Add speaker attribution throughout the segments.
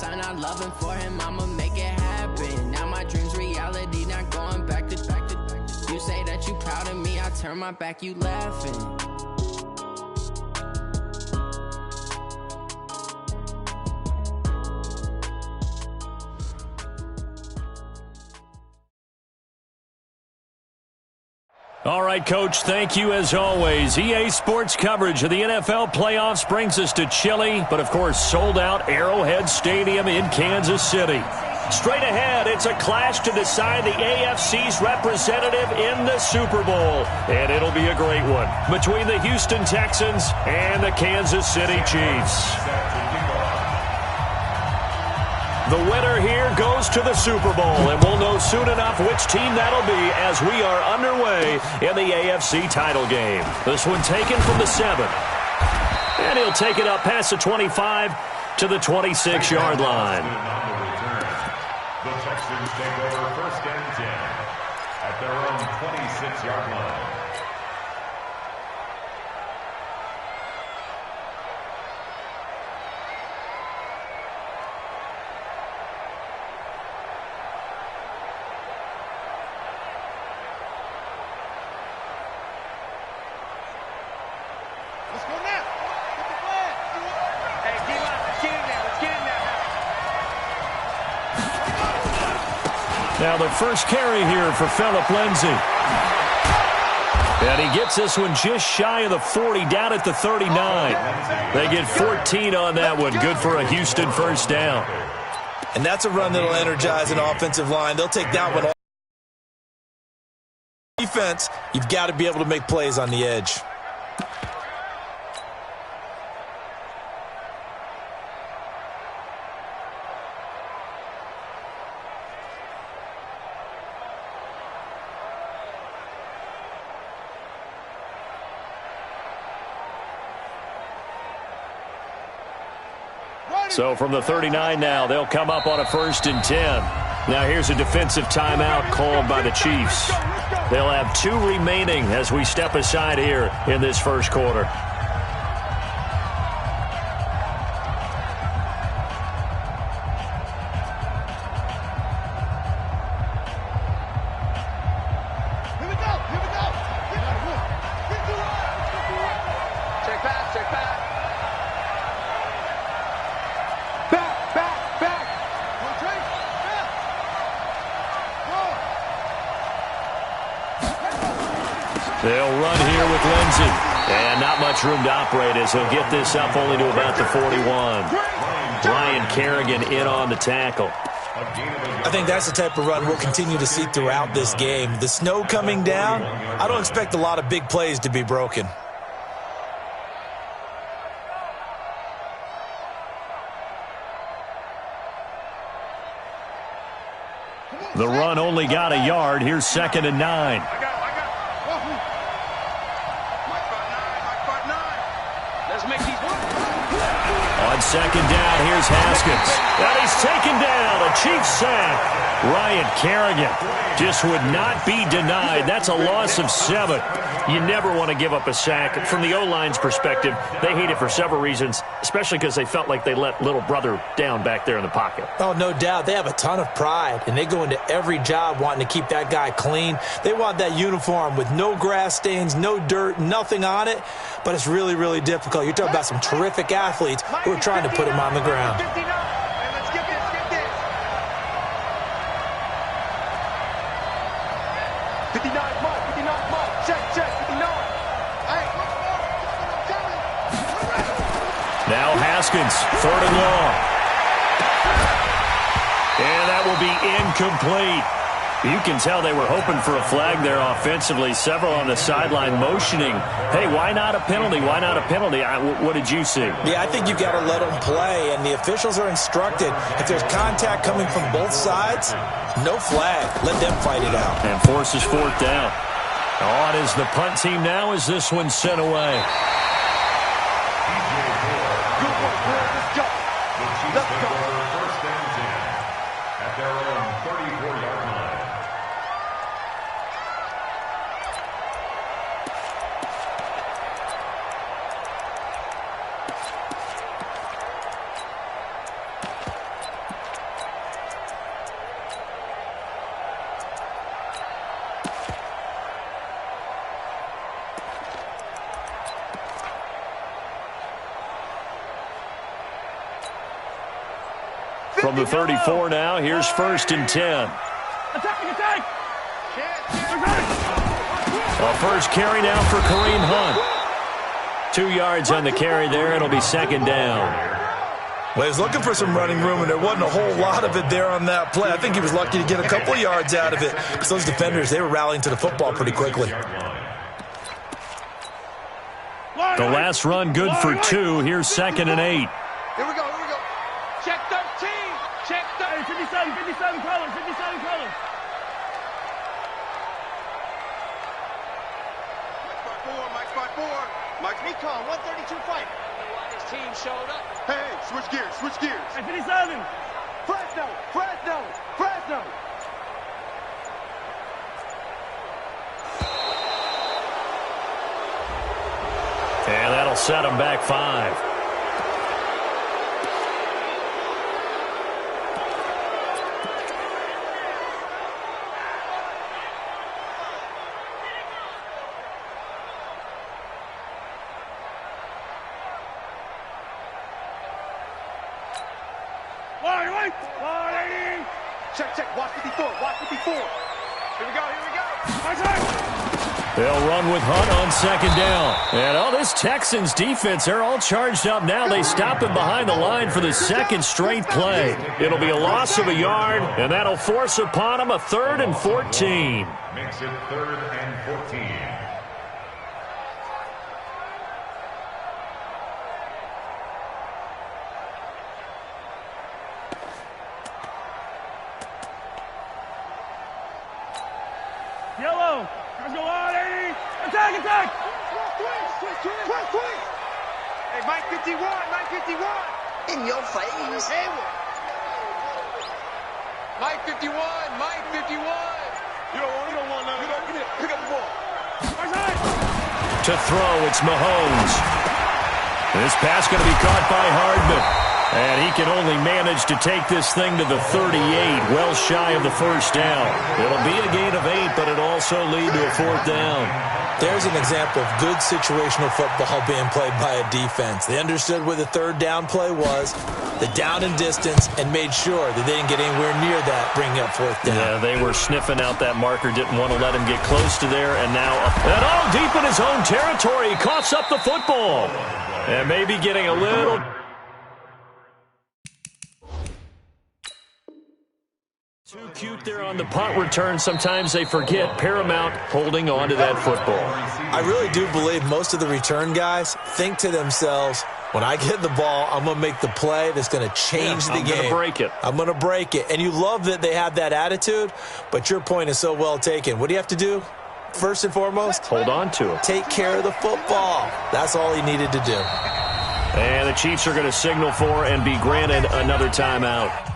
Speaker 1: son, I love him for him, I'ma make it happen. Now my dream's reality, not going back to. You say that you proud of me, I turn my back, you laughing.
Speaker 2: All right, Coach, thank you as always. EA Sports coverage of the NFL playoffs brings us to chilly, but of course sold-out Arrowhead Stadium in Kansas City. Straight ahead, it's a clash to decide the AFC's representative in the Super Bowl. And it'll be a great one between the Houston Texans and the Kansas City Chiefs. The winner here goes to the Super Bowl, and we'll know soon enough which team that'll be as we are underway in the AFC title game. This one taken from the 7. And he'll take it up past the 25 to the 26-yard line.
Speaker 3: The Texans take over 1st and 10 at their own 26-yard line.
Speaker 4: Let's go now. Get the flag. Hey, let's get in there. Let's get in there.
Speaker 2: Now the first carry here for Phillip Lindsay. And he gets this one just shy of the 40, down at the 39. They get 14 on that one. Good for a Houston first down.
Speaker 5: And that's a run that'll energize an offensive line. They'll take that one off. Defense, you've got to be able to make plays on the edge.
Speaker 2: So from the 39 now, they'll come up on a 1st and 10. Now here's a defensive timeout called by the Chiefs. They'll have 2 remaining as we step aside here in this first quarter. They'll run here with Lindsay. And not much room to operate as he'll get this up only to about the 41. Ryan Kerrigan in on the tackle.
Speaker 5: I think that's the type of run we'll continue to see throughout this game. The snow coming down, I don't expect a lot of big plays to be broken.
Speaker 2: The run only got a yard. Here's 2nd and 9. On 2nd down, here's Haskins. And he's taken down. A Chiefs sack. Ryan Kerrigan just would not be denied. That's a loss of 7. You never want to give up a sack. From the O-line's perspective, they hate it for several reasons, especially because they felt like they let little brother down back there in the pocket.
Speaker 5: Oh, no doubt. They have a ton of pride, and they go into every job wanting to keep that guy clean. They want that uniform with no grass stains, no dirt, nothing on it, but it's really, really difficult. You're talking about some terrific athletes who are trying to put him on the ground.
Speaker 2: Now Haskins, 3rd and long. And that will be incomplete. You can tell they were hoping for a flag there offensively. Several on the sideline motioning, hey, why not a penalty? Why not a penalty? What did you see?
Speaker 5: Yeah, I think you've got to let them play, and the officials are instructed. If there's contact coming from both sides, no flag. Let them fight it out.
Speaker 2: And forces 4th down. On is the punt team now as this one's sent away.
Speaker 3: Let's go. 1st and 10 at their own 34-yard line.
Speaker 2: From the 34 now, here's 1st and 10.
Speaker 4: Attack!
Speaker 2: A first carry now for Kareem Hunt. 2 yards on the carry there. It'll be 2nd down.
Speaker 5: Well, he was looking for some running room, and there wasn't a whole lot of it there on that play. I think he was lucky to get a couple of yards out of it, because those defenders, they were rallying to the football pretty quickly.
Speaker 2: The last run good for 2. Here's 2nd and 8.
Speaker 4: Here we go. Check 13. Check 13. 57 colors. Mike's by 4. Mike's recon, 132 fight. Why his team showed up. Hey, switch gears. Hey, 57. Fresno.
Speaker 2: And that'll set him back 5.
Speaker 4: Wide. Check. Watch 54. Here we go.
Speaker 2: They'll run with Hunt on 2nd down. And this Texans defense, they're all charged up now. They stop him behind the line for the 2nd straight play. It'll be a loss of a yard, and that'll force upon him a 3rd and 14.
Speaker 3: Makes it 3rd and 14.
Speaker 4: Yellow. Let's go on, 80. Attack. Twist. Hey, Mike 51.
Speaker 6: In your face.
Speaker 4: Mike 51. You don't want none. Pick up the ball.
Speaker 2: To throw, it's Mahomes. This pass going to be caught by Hardman. And he can only manage to take this thing to the 38, well shy of the 1st down. It'll be a gain of 8, but it'll also lead to a 4th down.
Speaker 5: There's an example of good situational football being played by a defense. They understood where the 3rd down play was, the down and distance, and made sure that they didn't get anywhere near that, bringing up 4th down.
Speaker 2: Yeah, they were sniffing out that marker, didn't want to let him get close to there, and now deep in his own territory. He coughs up the football. And maybe getting a little... Too cute there on the punt return. Sometimes they forget Paramount holding on to that football.
Speaker 5: I really do believe most of the return guys think to themselves, when I get the ball, I'm going to make the play that's going to change the game.
Speaker 2: I'm going to break it.
Speaker 5: I'm going to break it. And you love that they have that attitude, but your point is so well taken. What do you have to do? First and foremost,
Speaker 2: hold on to it.
Speaker 5: Take care of the football. That's all he needed to do.
Speaker 2: And the Chiefs are going to signal for and be granted another timeout.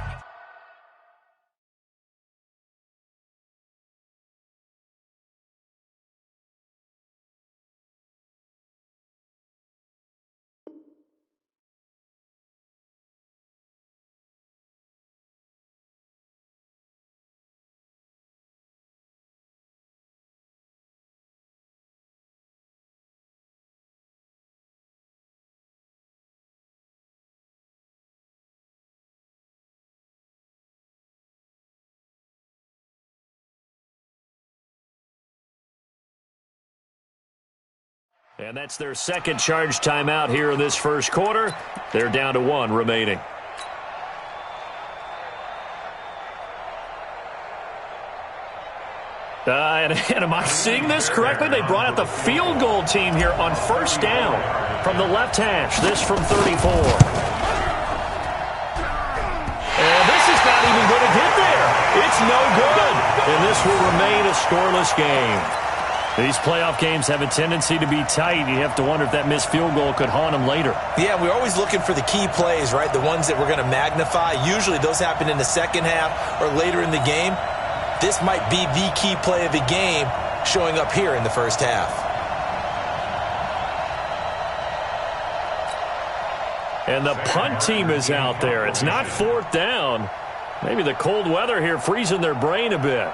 Speaker 2: And that's their 2nd charge timeout here in this 1st quarter. They're down to 1 remaining. And am I seeing this correctly? They brought out the field goal team here on 1st down from the left hash. This from 34. And this is not even going to get there. It's no good. And this will remain a scoreless game. These playoff games have a tendency to be tight. You have to wonder if that missed field goal could haunt them later.
Speaker 5: Yeah, we're always looking for the key plays, right? The ones that we're going to magnify. Usually those happen in the 2nd half or later in the game. This might be the key play of the game showing up here in the 1st half.
Speaker 2: And the punt team is out there. It's not 4th down. Maybe the cold weather here freezing their brain a bit.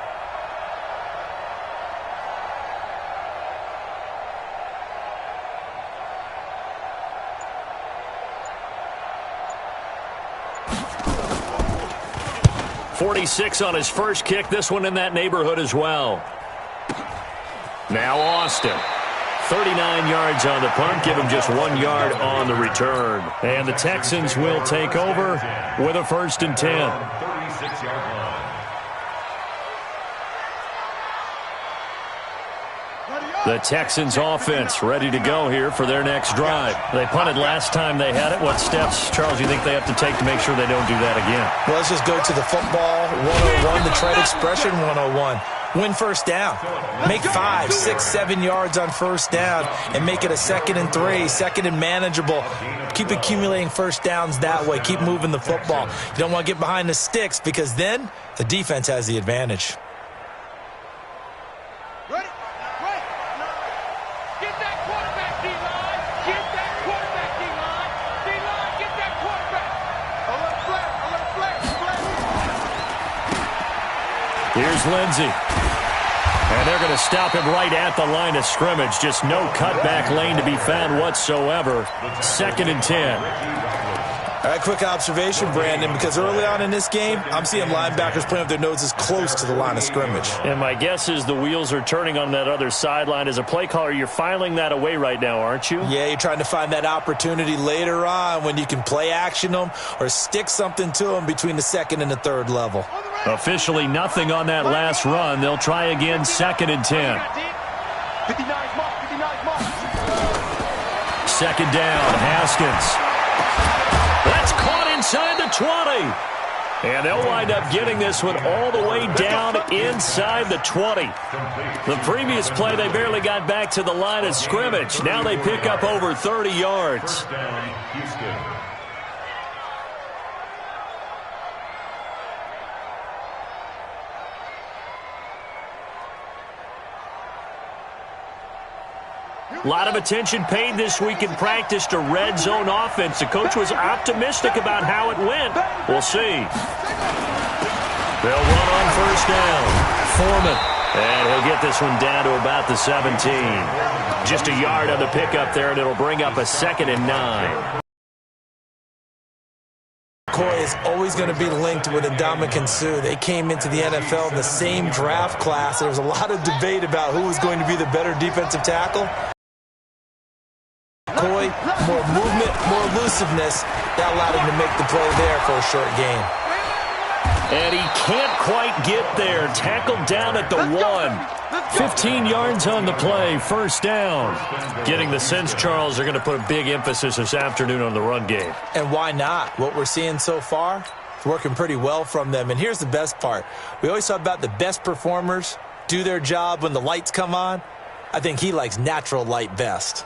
Speaker 2: 46 on his first kick. This one in that neighborhood as well. Now Austin. 39 yards on the punt. Give him just 1 yard on the return. And the Texans will take over with a 1st and 10.
Speaker 3: 36-yard line.
Speaker 2: The Texans offense ready to go here for their next drive. They punted last time they had it. What steps, Charles, do you think they have to take to make sure they don't do that again?
Speaker 5: Well, let's just go to the football 101, the trade expression 101. Win first down. Make 5, 6, 7 yards on first down and make it a 2nd and 3, 2nd and manageable. Keep accumulating first downs that way. Keep moving the football. You don't want to get behind the sticks because then the defense has the advantage.
Speaker 2: Here's Lindsey. And they're going to stop him right at the line of scrimmage. Just no cutback lane to be found whatsoever. 2nd and 10.
Speaker 5: All right, quick observation, Brandon, because early on in this game, I'm seeing linebackers playing with their noses close to the line of scrimmage.
Speaker 2: And my guess is the wheels are turning on that other sideline. As a play caller, you're filing that away right now, aren't you?
Speaker 5: Yeah, you're trying to find that opportunity later on when you can play action them or stick something to them between the 2nd and the 3rd level.
Speaker 2: Officially nothing on that last run. They'll try again, 2nd and 10. 2nd down, Haskins. That's caught inside the 20. And they'll wind up getting this one all the way down inside the 20. The previous play, they barely got back to the line of scrimmage. Now they pick up over 30 yards. A lot of attention paid this week in practice to red zone offense. The coach was optimistic about how it went. We'll see. They'll run on first down. Foreman. And he'll get this one down to about the 17. Just a yard on the pickup there, and it'll bring up a 2nd and 9.
Speaker 5: McCoy is always going to be linked with Ndamukong Suh. They came into the NFL in the same draft class. There was a lot of debate about who was going to be the better defensive tackle. McCoy, more movement, more elusiveness. That allowed him to make the play there for a short gain.
Speaker 2: And he can't quite get there. Tackled down at the 1. 15 yards on the play. First down. Getting the sense, Charles, they're going to put a big emphasis this afternoon on the run game.
Speaker 5: And why not? What we're seeing so far is working pretty well from them. And here's the best part. We always talk about the best performers do their job when the lights come on. I think he likes natural light best.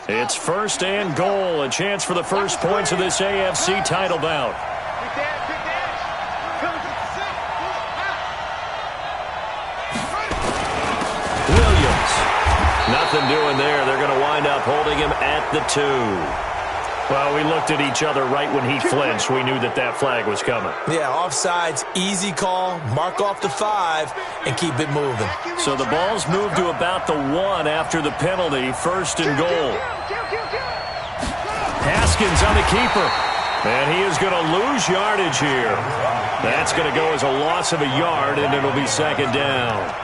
Speaker 2: It's 1st and goal. A chance for the first points of this AFC title bout. Williams. Nothing doing there. They're going to wind up holding him at the 2. Well, we looked at each other right when he flinched. We knew that that flag was coming.
Speaker 5: Yeah, offsides, easy call, mark off the 5, and keep it moving.
Speaker 2: So the ball's moved to about the 1 after the penalty. 1st and goal. Haskins on the keeper. And he is going to lose yardage here. That's going to go as a loss of a yard, and it'll be 2nd down.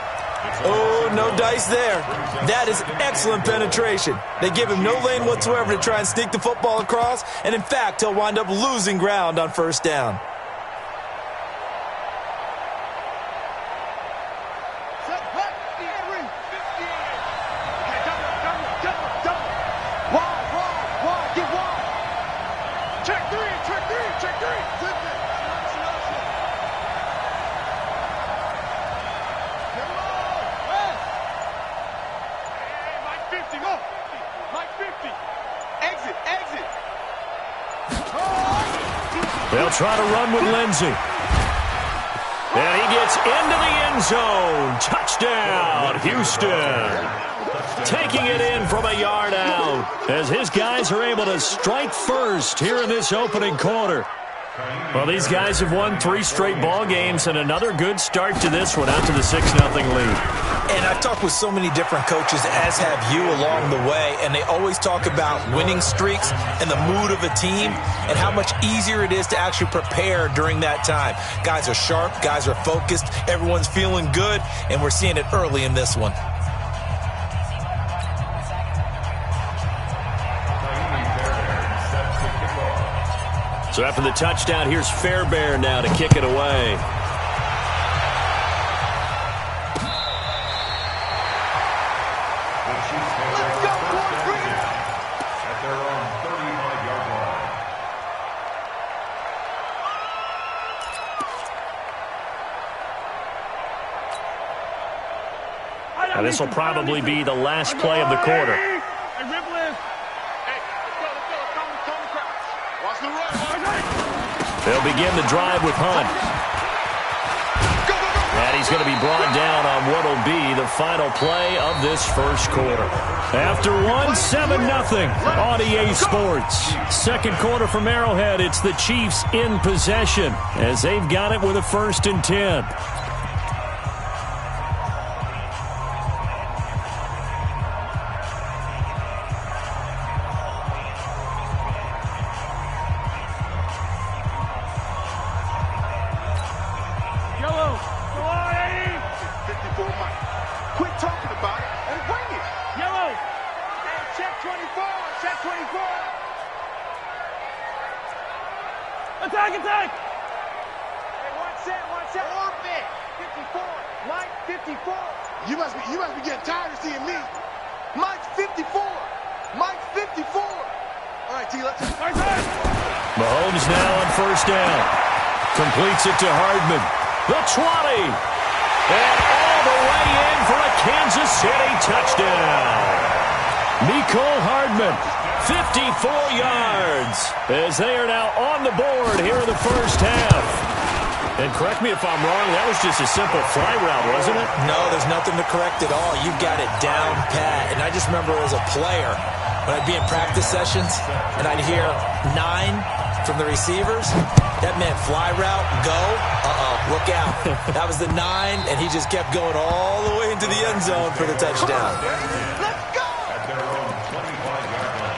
Speaker 5: Oh, no dice there. That is excellent penetration. They give him no lane whatsoever to try and sneak the football across, and in fact, he'll wind up losing ground on first down.
Speaker 2: They'll try to run with Lindsey. And he gets into the end zone. Touchdown, Houston. Taking it in from a yard out as his guys are able to strike first here in this opening quarter. Well, these guys have won 3 straight ball games and another good start to this one out to the 6-0 lead.
Speaker 5: And I've talked with so many different coaches, as have you, along the way, and they always talk about winning streaks and the mood of a team and how much easier it is to actually prepare during that time. Guys are sharp, guys are focused, everyone's feeling good, and we're seeing it early in this one.
Speaker 2: So after the touchdown, here's Fairbairn now to kick it away. Now this will probably be the last play of the quarter. They'll begin the drive with Hunt. And he's going to be brought down on what will be the final play of this first quarter. After one, 7-0 on EA Sports. Second quarter from Arrowhead, it's the Chiefs in possession as they've got it with a 1st and 10.
Speaker 4: Attack! Hey, one set. Orbit! 54. Mike, 54. You must be getting tired of seeing me. Mike's 54. Mike's 54. All right, T, let's...
Speaker 2: Mahomes now on 1st down. Completes it to Hardman. The 20. And all the way in for a Kansas City touchdown. Mecole Hardman. 54 yards as they are now on the board here in the first half. And correct me if I'm wrong, that was just a simple fly route, wasn't it?
Speaker 5: No, there's nothing to correct at all. You've got it down pat. And I just remember as a player, when I'd be in practice sessions and I'd hear 9 from the receivers, that meant fly route, go, look out. That was the 9, and he just kept going all the way into the end zone for the touchdown.
Speaker 4: Let's go!
Speaker 3: At their own 25-yard line.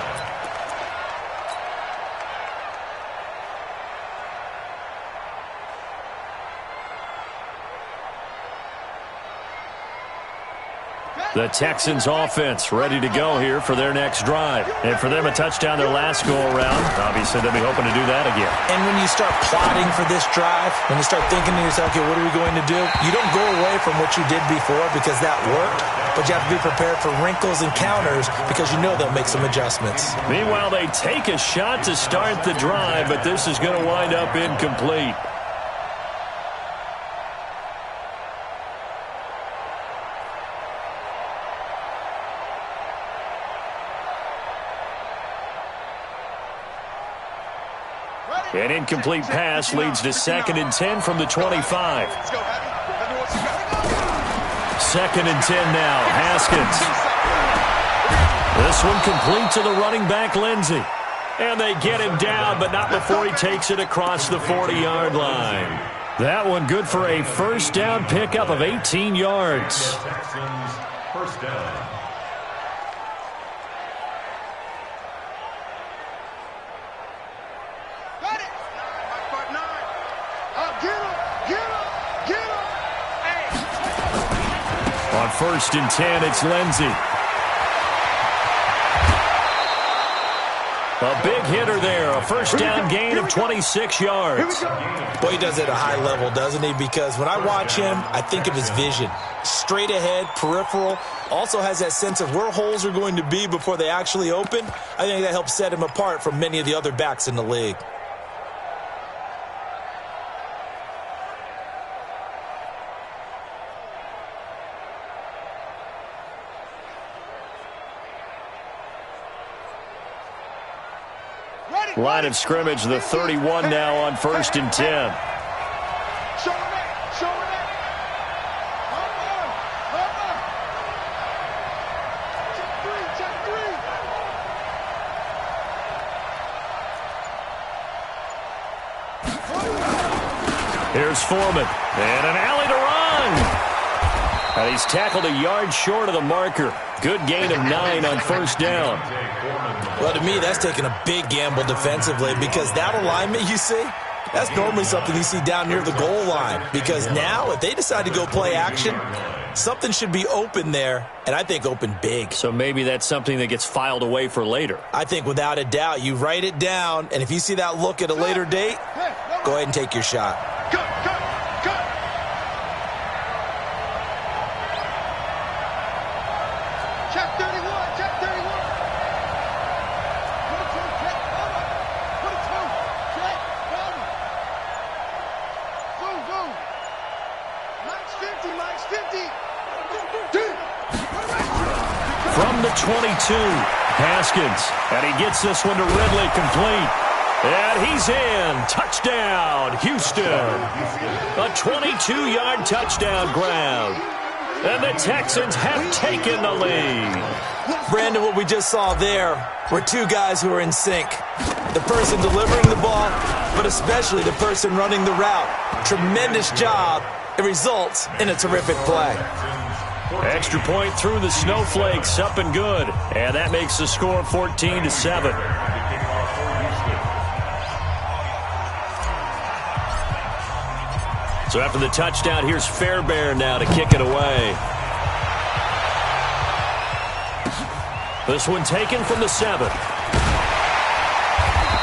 Speaker 2: The Texans offense ready to go here for their next drive. And for them, a touchdown their last go-around. Obviously, they'll be hoping to do that again.
Speaker 5: And when you start plotting for this drive, when you start thinking to yourself, okay, what are we going to do? You don't go away from what you did before because that worked, but you have to be prepared for wrinkles and counters because you know they'll make some adjustments.
Speaker 2: Meanwhile, they take a shot to start the drive, but this is going to wind up incomplete. An incomplete pass leads to 2nd and 10 from the 25. 2nd and 10 now. Haskins. This one complete to the running back, Lindsey. And they get him down, but not before he takes it across the 40-yard line. That one good for a 1st down pickup of 18 yards.
Speaker 3: Texans, 1st down.
Speaker 2: On 1st and 10, it's Lindsey. A big hitter there. A 1st down gain of 26 yards.
Speaker 5: Boy, he does it at a high level, doesn't he? Because when I watch him, I think of his vision. Straight ahead, peripheral. Also has that sense of where holes are going to be before they actually open. I think that helps set him apart from many of the other backs in the league.
Speaker 2: Line of scrimmage, the 31 now on 1st and 10. Here's Foreman. And an alley to run. And he's tackled a yard short of the marker. Good gain of 9 on first down.
Speaker 5: Well, to me, that's taking a big gamble defensively because that alignment you see, that's normally something you see down near the goal line. Because now, if they decide to go play action, something should be open there, and I think open big.
Speaker 2: So maybe that's something that gets filed away for later.
Speaker 5: I think without a doubt, you write it down, and if you see that look at a later date, go ahead and take your shot.
Speaker 4: Check 31, check 31. Mike's 50.
Speaker 2: From the 22, Haskins. And he gets this one to Ridley, complete. And he's in. Touchdown, Houston. A 22-yard touchdown grab. And the Texans have taken the lead.
Speaker 5: Brandon, what we just saw there were two guys who are in sync. The person delivering the ball, but especially the person running the route. Tremendous job. It results in a terrific play.
Speaker 2: Extra point through the snowflakes, up and good. And that makes the score 14-7. So after the touchdown, here's Fairbairn now to kick it away. This one taken from the 7.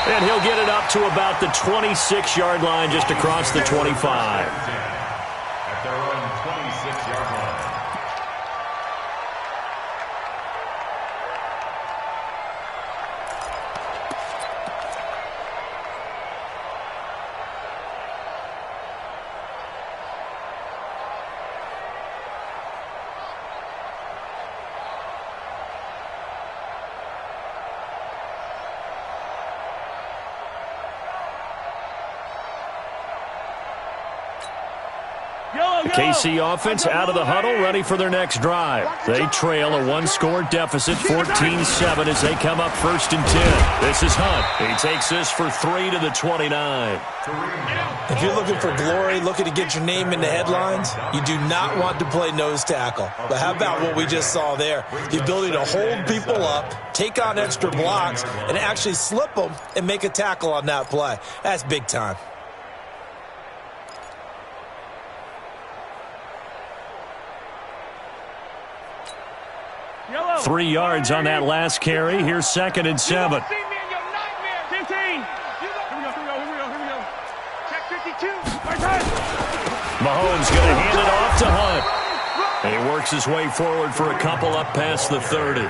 Speaker 2: And he'll get it up to about the 26-yard line, just across the 25.
Speaker 3: At their own 26-yard line.
Speaker 2: The KC offense out of the huddle, ready for their next drive. They trail a one-score deficit, 14-7, as they come up 1st and 10. This is Hunt. He takes this for 3 to the 29.
Speaker 5: If you're looking for glory, looking to get your name in the headlines, you do not want to play nose tackle. But how about what we just saw there? The ability to hold people up, take on extra blocks, and actually slip them and make a tackle on that play. That's big time.
Speaker 2: 3 yards on that last carry. Here's 2nd and 7.
Speaker 4: 15. Here we go. Check 52.
Speaker 2: Mahomes going to hand it off to Hunt. And he works his way forward for a couple up past the 30.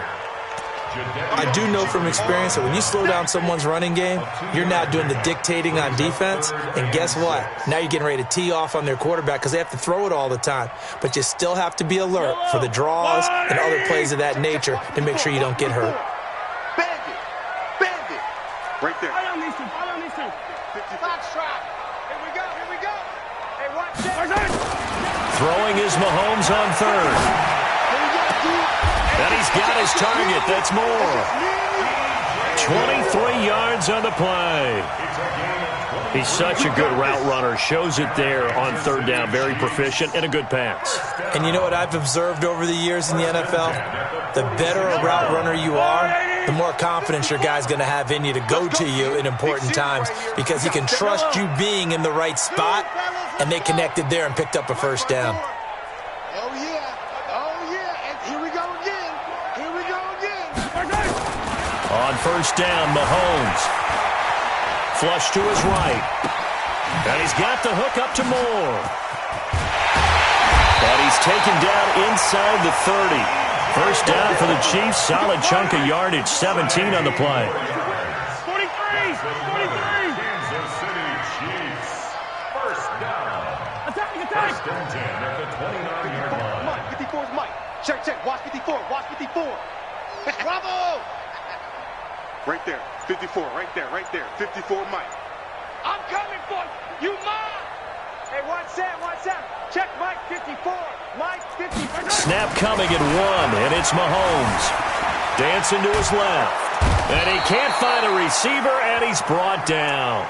Speaker 5: I do know from experience that when you slow down someone's running game, you're now doing the dictating on defense. And guess what? Now you're getting ready to tee off on their quarterback because they have to throw it all the time. But you still have to be alert for the draws and other plays of that nature to make sure you don't get hurt.
Speaker 4: Bandit. Right there. I don't need to. 55 strike. Here we go. Hey, watch that.
Speaker 2: Throwing is Mahomes on 3rd. And he's got his target. That's more. 23 yards on the play. He's such a good route runner. Shows it there on 3rd down. Very proficient and a good pass.
Speaker 5: And you know what I've observed over the years in the NFL? The better a route runner you are, the more confidence your guy's going to have in you to go to you in important times because he can trust you being in the right spot, and they connected there and picked up a 1st down.
Speaker 4: Oh, yeah. And here we go again.
Speaker 2: On 1st down, Mahomes. Flush to his right. And he's got the hook up to Moore. And he's taken down inside the 30. 1st down for the Chiefs. Solid chunk of yardage. 17 on the play.
Speaker 4: 43.
Speaker 3: Kansas City Chiefs. 1st down.
Speaker 4: Attack.
Speaker 3: 1st and 10 at the 29-yard line.
Speaker 4: Mike, 54 is Mike. Check. Watch 54. Bravo. Right there. 54. Right there. 54 Mike. I'm coming for you. Mike. Hey, watch that. Check Mike 54. Mike 54.
Speaker 2: Snap coming at 1, and it's Mahomes. Dancing to his left. And he can't find a receiver, and he's brought down.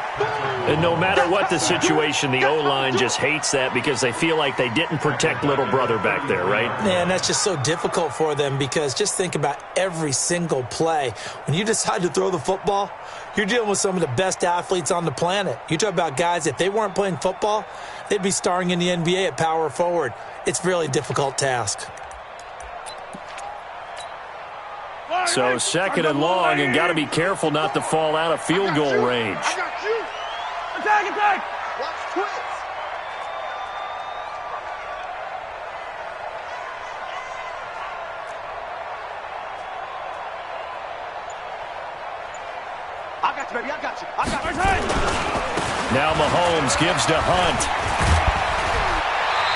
Speaker 2: And no matter what the situation, the O-line just hates that because they feel like they didn't protect little brother back there, right?
Speaker 5: Man, that's just so difficult for them because just think about every single play. When you decide to throw the football, you're dealing with some of the best athletes on the planet. You talk about guys, if they weren't playing football, they'd be starring in the NBA at power forward. It's a really difficult task.
Speaker 2: So second and long, and got to be careful not to fall out of field goal range.
Speaker 4: I got you. Attack. Watch twins. I got you, baby. I got you.
Speaker 2: Now Mahomes gives to Hunt.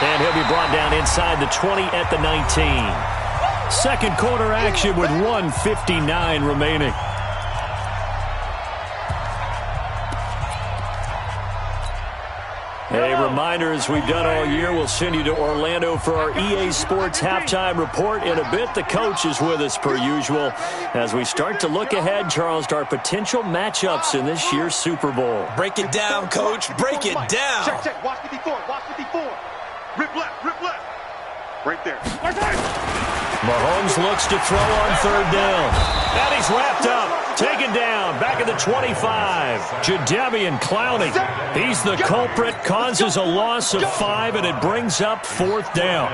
Speaker 2: And he'll be brought down inside the 20 at the 19. Second quarter action with 1:59 remaining. A reminder, as we've done all year, we'll send you to Orlando for our EA Sports halftime report. In a bit, the coach is with us per usual as we start to look ahead, Charles, to our potential matchups in this year's Super Bowl.
Speaker 5: Break it down, Coach. Break it down.
Speaker 4: Check. Watch 54. Rip left. Right there.
Speaker 2: Mahomes looks to throw on third down. And he's wrapped up. Taken down. Back at the 25. Jadeveon Clowney. He's the culprit. Causes a loss of 5, and it brings up fourth down.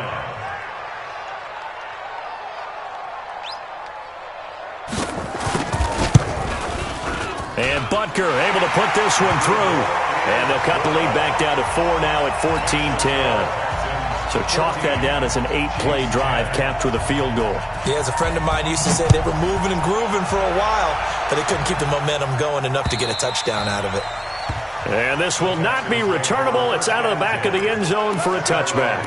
Speaker 2: And Butker able to put this one through. And they'll cut the lead back down to 4 now at 14-10. So chalk that down as an 8-play drive capped with a field goal.
Speaker 5: Yeah, as a friend of mine used to say, they were moving and grooving for a while, but they couldn't keep the momentum going enough to get a touchdown out of it.
Speaker 2: And this will not be returnable. It's out of the back of the end zone for a touchback.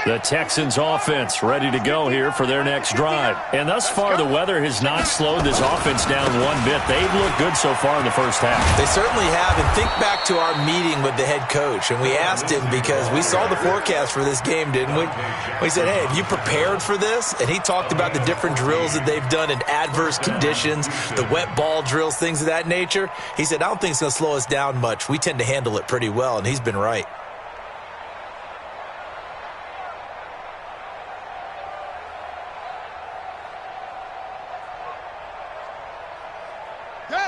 Speaker 2: The Texans offense ready to go here for their next drive. And thus far, the weather has not slowed this offense down one bit. They've looked good so far in the first half.
Speaker 5: They certainly have. And think back to our meeting with the head coach. And we asked him because we saw the forecast for this game, didn't we? We said, hey, have you prepared for this? And he talked about the different drills that they've done in adverse conditions, the wet ball drills, things of that nature. He said, I don't think it's going to slow us down much. We tend to handle it pretty well. And he's been right.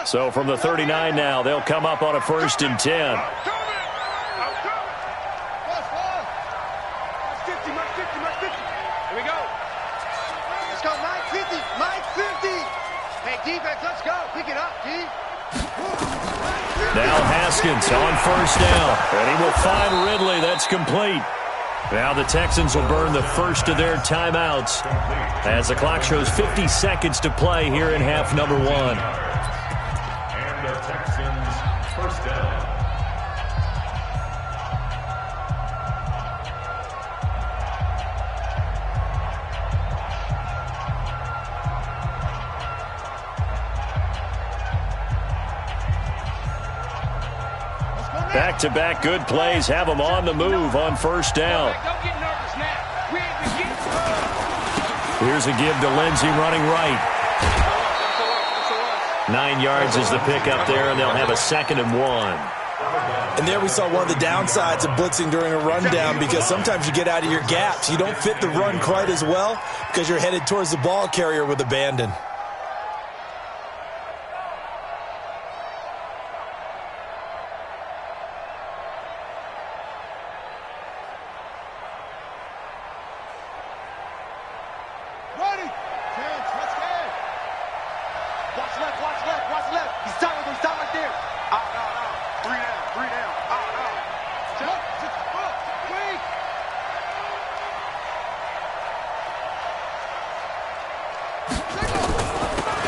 Speaker 2: So from the 39 now, they'll come up on a 1st and 10.
Speaker 4: I'm coming. March 50. Here we go. Let's go, 950. Hey, defense, let's go. Pick it up, D.
Speaker 2: Now Haskins on 1st down. And he will find Ridley. That's complete. Now the Texans will burn the first of their timeouts as the clock shows 50 seconds to play here in half number 1.
Speaker 3: Texans first down.
Speaker 2: Back-to-back good plays have them on the move on 1st down.
Speaker 4: Don't get nervous now. We ain't been getting.
Speaker 2: Here's a give to Lindsey running right. 9 yards is the pickup there, and they'll have a 2nd and 1.
Speaker 5: And there we saw one of the downsides of blitzing during a rundown because sometimes you get out of your gaps. You don't fit the run quite as well because you're headed towards the ball carrier with abandon.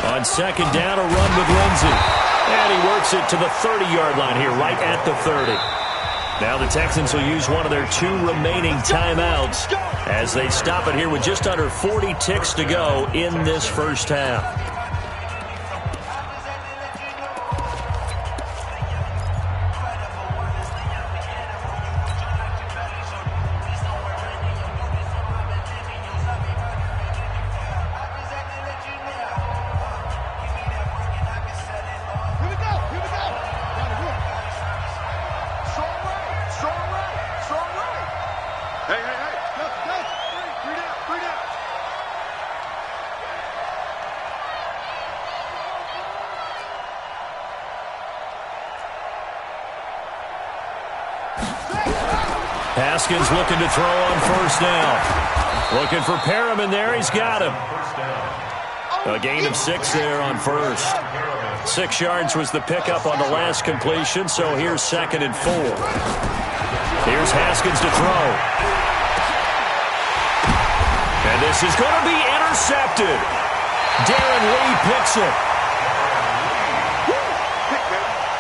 Speaker 2: On 2nd down, a run with Lindsey. And he works it to the 30-yard line here, right at the 30. Now the Texans will use one of their 2 remaining timeouts as they stop it here with just under 40 ticks to go in this first half.
Speaker 4: Hey, go. Three down.
Speaker 2: Haskins looking to throw on first down. Looking for Perriman there. He's got him. A gain of 6 there on first. 6 yards was the pickup on the last completion, so here's 2nd and 4. Here's Haskins to throw. And this is going to be intercepted. Darren Lee picks it.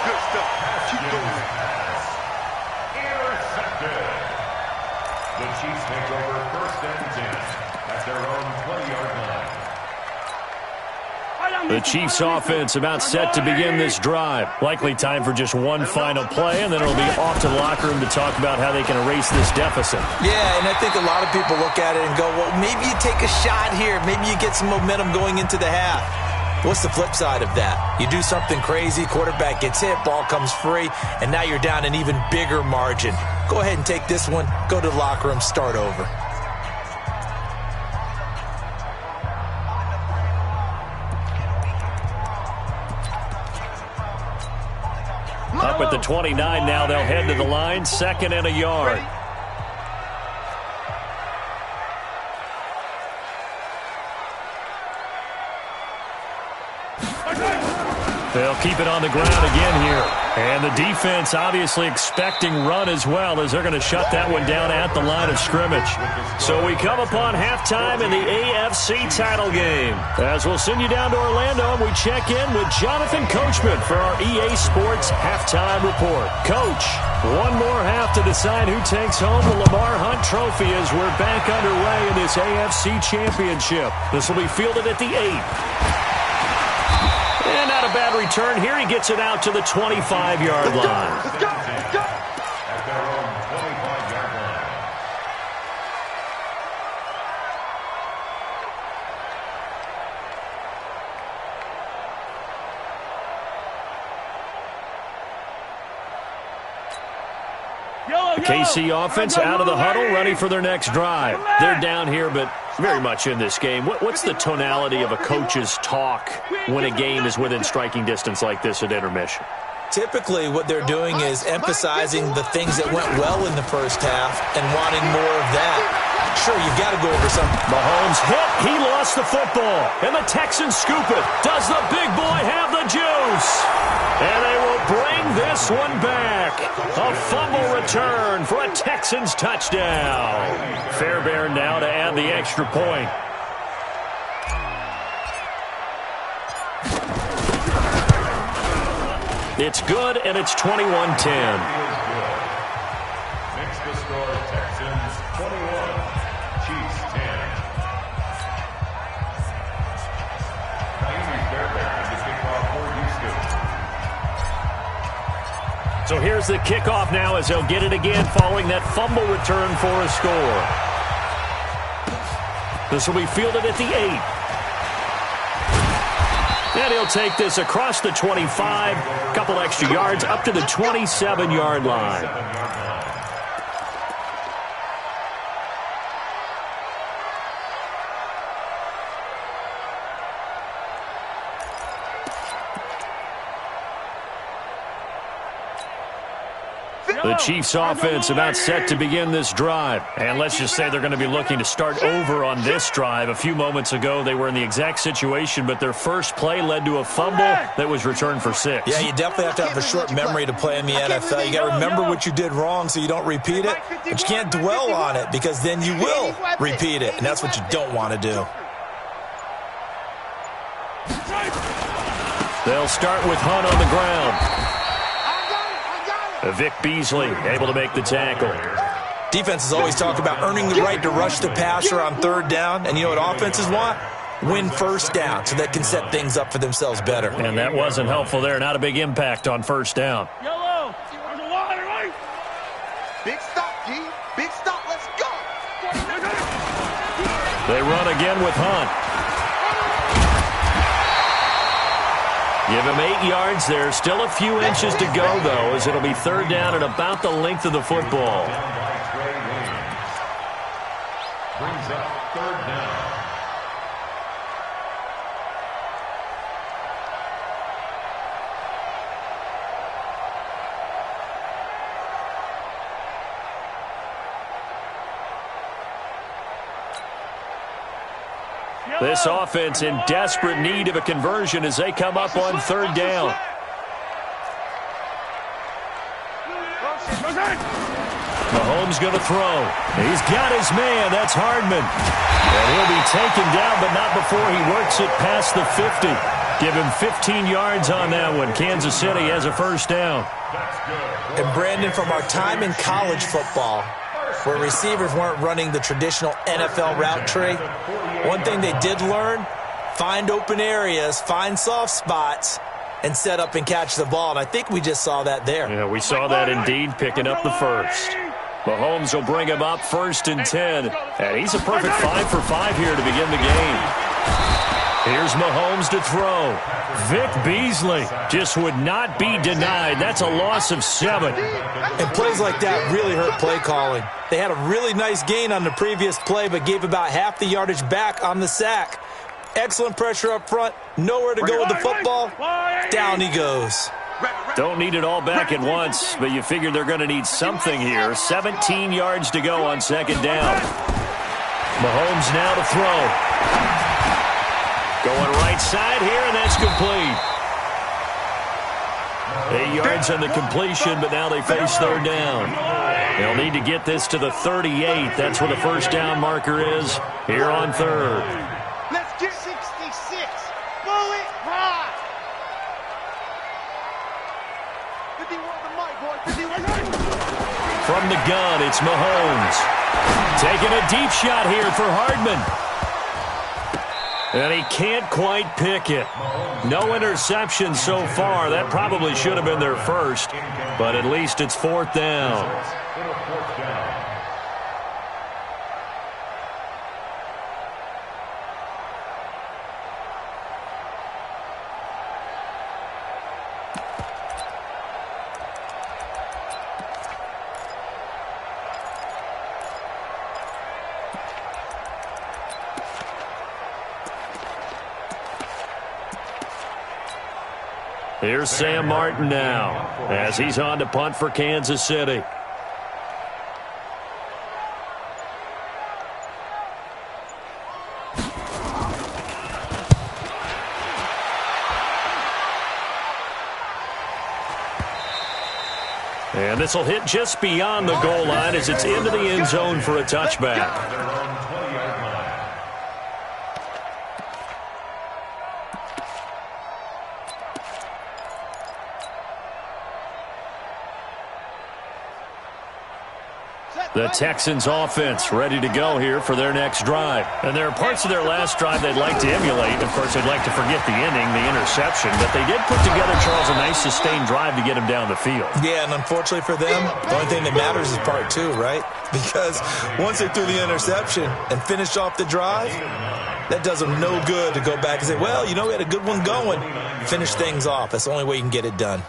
Speaker 4: Good stuff. Keep going.
Speaker 3: Intercepted. The Chiefs take over 1st and 10 at their own 20-yard line.
Speaker 2: The Chiefs offense about set to begin this drive. Likely time for just one final play, and then it'll be off to the locker room to talk about how they can erase this deficit.
Speaker 5: Yeah, and I think a lot of people look at it and go, well, maybe you take a shot here. Maybe you get some momentum going into the half. What's the flip side of that? You do something crazy, quarterback gets hit, ball comes free, and now you're down an even bigger margin. Go ahead and take this one, go to the locker room, start over.
Speaker 2: Up at the 29 now, they'll head to the line, 2nd and a yard. They'll keep it on the ground again here. And the defense obviously expecting run as well, as they're going to shut that one down at the line of scrimmage. So we come upon halftime in the AFC title game. As we'll send you down to Orlando, and we check in with Jonathan Coachman for our EA Sports halftime report. Coach, one more half to decide who takes home the Lamar Hunt Trophy as we're back underway in this AFC Championship. This will be fielded at the 8. And not a bad return here. He gets it out to the 25-yard line.
Speaker 3: At their own 25-yard line.
Speaker 2: The KC offense out of the huddle, ready for their next drive. They're down here, but very much in this game. What's the tonality of a coach's talk when a game is within striking distance like this at intermission?
Speaker 5: Typically, what they're doing is emphasizing the things that went well in the first half and wanting more of that. Sure, you've got to go over some.
Speaker 2: Mahomes hit. He lost the football. And the Texans scoop it. Does the big boy have the juice? And they will bring this one back. A fumble return for a Texans touchdown. Fairbairn now to add the extra point. It's good, and it's 21-10.
Speaker 3: Makes the score Texans 21, Chiefs 10. Naomi Fairbairn to kick off for Houston.
Speaker 2: So here's the kickoff now as they'll get it again following that fumble return for a score. This will be fielded at the 8. And he'll take this across the 25, couple extra yards, up to the 27-yard line. The Chiefs offense about set to begin this drive. And let's just say they're going to be looking to start over on this drive. A few moments ago, they were in the exact situation, but their first play led to a fumble that was returned for 6.
Speaker 5: Yeah, you definitely have to have a short memory to play in the NFL. You got to remember what you did wrong so you don't repeat it, but you can't dwell on it because then you will repeat it, and that's what you don't want to do.
Speaker 2: They'll start with Hunt on the ground. Vic Beasley able to make the tackle.
Speaker 5: Defenses always talk about earning the right to rush the passer on third down, and you know what offenses want? Win first down so they can set things up for themselves better.
Speaker 2: And that wasn't helpful there. Not a big impact on first down.
Speaker 4: Yellow. Big stop, G. Big stop. Let's go.
Speaker 2: They run again with Hunt. Give him 8 yards there. Still a few inches to go, though, as it'll be third down and about the length of the football.
Speaker 3: brings up 3rd down.
Speaker 2: This offense in desperate need of a conversion as they come up on 3rd down. Mahomes going to throw. He's got his man. That's Hardman. And he'll be taken down, but not before he works it past the 50. Give him 15 yards on that one. Kansas City has a 1st down.
Speaker 5: And Brandon, from our time in college football, where receivers weren't running the traditional NFL route tree, one thing they did learn, find open areas, find soft spots, and set up and catch the ball. And I think we just saw that there.
Speaker 2: Yeah, we saw that indeed, picking up the 1st. Mahomes will bring him up 1st and 10. And he's a perfect 5 for 5 here to begin the game. Here's Mahomes to throw. Vic Beasley just would not be denied. That's a loss of 7.
Speaker 5: And plays like that really hurt play calling. They had a really nice gain on the previous play, but gave about half the yardage back on the sack. Excellent pressure up front. Nowhere to go with the football. Down he goes.
Speaker 2: Don't need it all back at once, but you figure they're going to need something here. 17 yards to go on 2nd down. Mahomes now to throw. Going right side here, and that's complete. 8 yards on the completion, but now they face 3rd down. They'll need to get this to the 38. That's where the 1st down marker is here on 3rd.
Speaker 4: Let's get 66. Bullet high. 51 the mic, boy. 51.
Speaker 2: From the gun, it's Mahomes. Taking a deep shot here for Hardman. And he can't quite pick it. No interception so far. That probably should have been their 1st, but at least it's 4th down. Here's Sam Martin now as he's on to punt for Kansas City. And this will hit just beyond the goal line as it's into the end zone for a touchback. The Texans offense ready to go here for their next drive. And there are parts of their last drive they'd like to emulate. Of course, they'd like to forget the inning, the interception. But they did put together, Charles, a nice sustained drive to get him down the field.
Speaker 5: Yeah, and unfortunately for them, the only thing that matters is part 2, right? Because once they threw the interception and finished off the drive, that does them no good to go back and say, well, you know, we had a good one going. Finish things off. That's the only way you can get it done.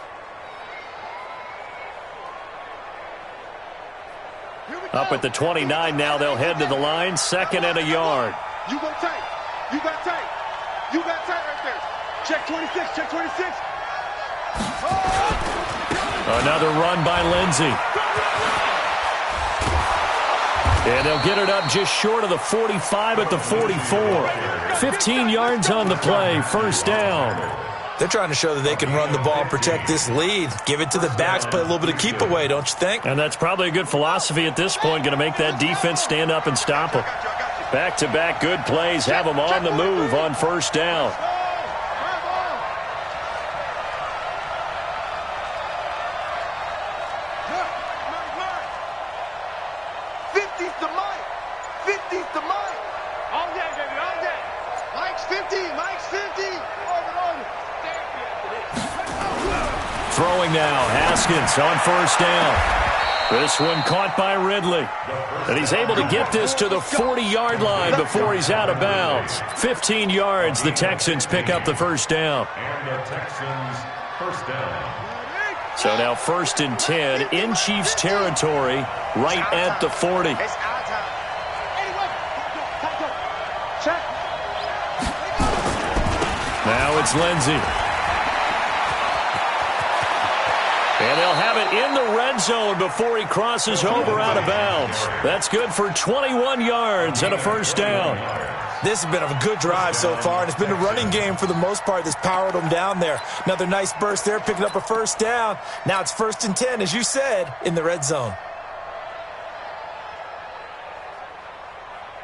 Speaker 2: Up at the 29 now, they'll head to the line, 2nd and a yard.
Speaker 4: You go tight. You got tight. You got tight right there. Check 26. Check 26. Oh!
Speaker 2: Another run by Lindsey. And they'll get it up just short of the 45 at the 44. 15 yards on the play, 1st down.
Speaker 5: They're trying to show that they can run the ball and protect this lead. Give it to the backs, play a little bit of keep away, don't you think?
Speaker 2: And that's probably a good philosophy at this point, going to make that defense stand up and stop them. Back-to-back good plays, have them on the move on 1st down. Throwing now, Haskins on 1st down. This one caught by Ridley. And he's able to get this to the 40-yard line before he's out of bounds. 15 yards, the Texans pick up the 1st down.
Speaker 3: And the Texans 1st down.
Speaker 2: So now 1st and 10 in Chiefs territory, right at the 40.
Speaker 4: Check.
Speaker 2: Now it's Lindsey. And they'll have it in the red zone before he crosses over out of bounds. That's good for 21 yards and a first down.
Speaker 5: This has been a good drive so far, and it's been a running game for the most part that's powered them down there. Another nice burst there, picking up a first down. Now it's 1st and 10, as you said, in the red zone.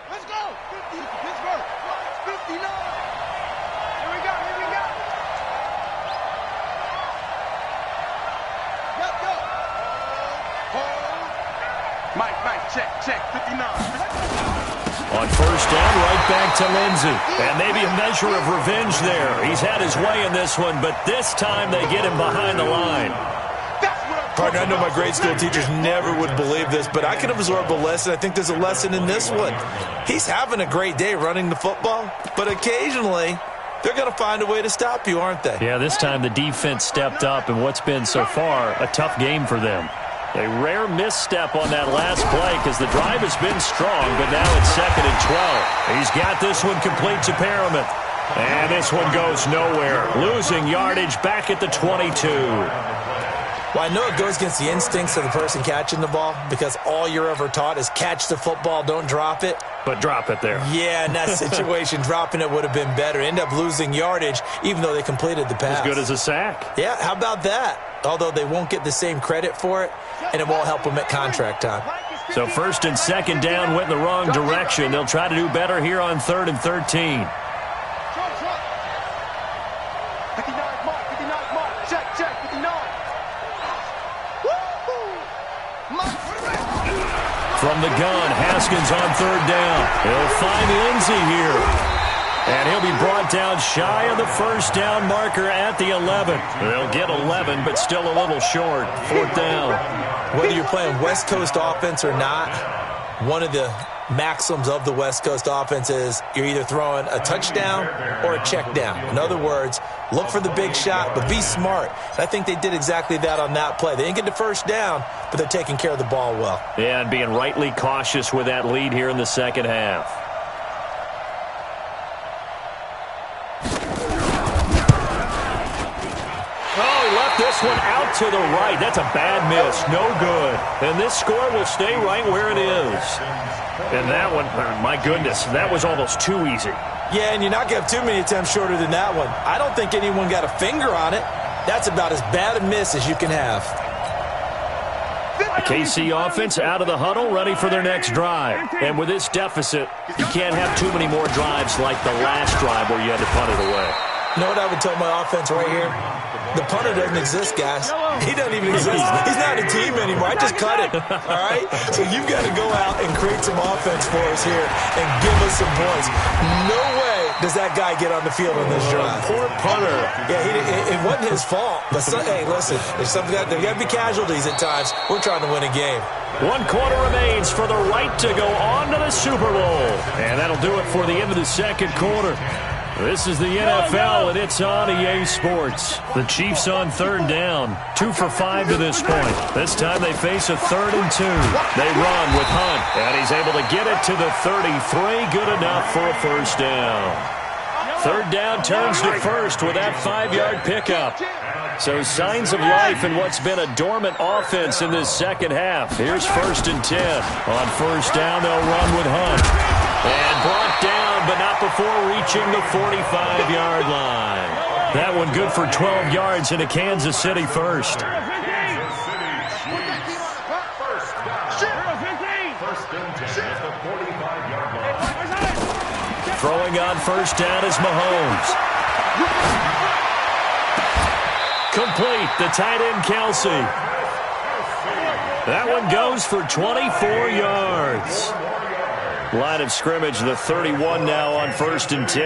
Speaker 4: Let's go. 50, Pittsburgh. 59. Here we go. Go. Hold. Mike, check. 59.
Speaker 2: On first down, right back to Lindsey. And maybe a measure of revenge there. He's had his way in this one, but this time they get him behind the line.
Speaker 5: Partner, I know my grade school teachers never would believe this, but I can absorb a lesson. I think there's a lesson in this one. He's having a great day running the football, but occasionally they're going to find a way to stop you, aren't they?
Speaker 2: Yeah, this time the defense stepped up in what's been so far a tough game for them. A rare misstep on that last play because the drive has been strong, but now it's 2nd and 12. He's got this one complete to Perriman. And this one goes nowhere. Losing yardage back at the 22.
Speaker 5: Well, I know it goes against the instincts of the person catching the ball because all you're ever taught is catch the football, don't drop it.
Speaker 2: But drop it there.
Speaker 5: Yeah, in that situation, dropping it would have been better. End up losing yardage, even though they completed the pass.
Speaker 2: As good as a sack.
Speaker 5: Yeah, how about that? Although they won't get the same credit for it, and it won't help them at contract time.
Speaker 2: So 1st and 2nd down went in the wrong direction. They'll try to do better here on 3rd and 13.
Speaker 4: 59 mark. Check. 59.
Speaker 2: From the gun, Haskins on 3rd down. He'll find Lindsey here. And he'll be brought down shy of the first down marker at the 11. They'll get 11, but still a little short. 4th down.
Speaker 5: Whether you're playing West Coast offense or not, one of the maxims of the West Coast offense is you're either throwing a touchdown or a check down. In other words, look for the big shot, but be smart. And I think they did exactly that on that play. They didn't get the first down, but they're taking care of the ball well.
Speaker 2: Yeah, and being rightly cautious with that lead here in the second half. This one out to the right. That's a bad miss. No good. And this score will stay right where it is. And that one, my goodness, that was almost too easy.
Speaker 5: Yeah, and you're not going to have too many attempts shorter than that one. I don't think anyone got a finger on it. That's about as bad a miss as you can have.
Speaker 2: The KC offense out of the huddle, ready for their next drive. And with this deficit, you can't have too many more drives like the last drive where you had to punt it away.
Speaker 5: You know what I would tell my offense right here? The punter doesn't exist, guys. He doesn't even exist. He's not a team anymore. I just cut it, all right? So you've got to go out and create some offense for us here and give us some points. No way does that guy get on the field on this drive.
Speaker 2: Poor punter.
Speaker 5: Yeah, it wasn't his fault. But, hey, listen, there's got to be casualties at times. We're trying to win a game.
Speaker 2: 1 quarter remains for the right to go on to the Super Bowl. And that'll do it for the end of the second quarter. This is the NFL, and it's on EA Sports. The Chiefs on 3rd down, 2 for 5 to this point. This time they face a 3rd and 2. They run with Hunt, and he's able to get it to the 33. Good enough for a first down. 3rd down turns to 1st with that 5-yard pickup. So signs of life in what's been a dormant offense in this second half. Here's 1st and 10. On 1st down, they'll run with Hunt. And brought down, but not before reaching the 45-yard line. That one good for 12 yards into Kansas City first. Throwing on 1st down is Mahomes. Complete, the tight end Kelsey. That one goes for 24 yards. Line of scrimmage, the 31 now on 1st and 10.
Speaker 4: 15.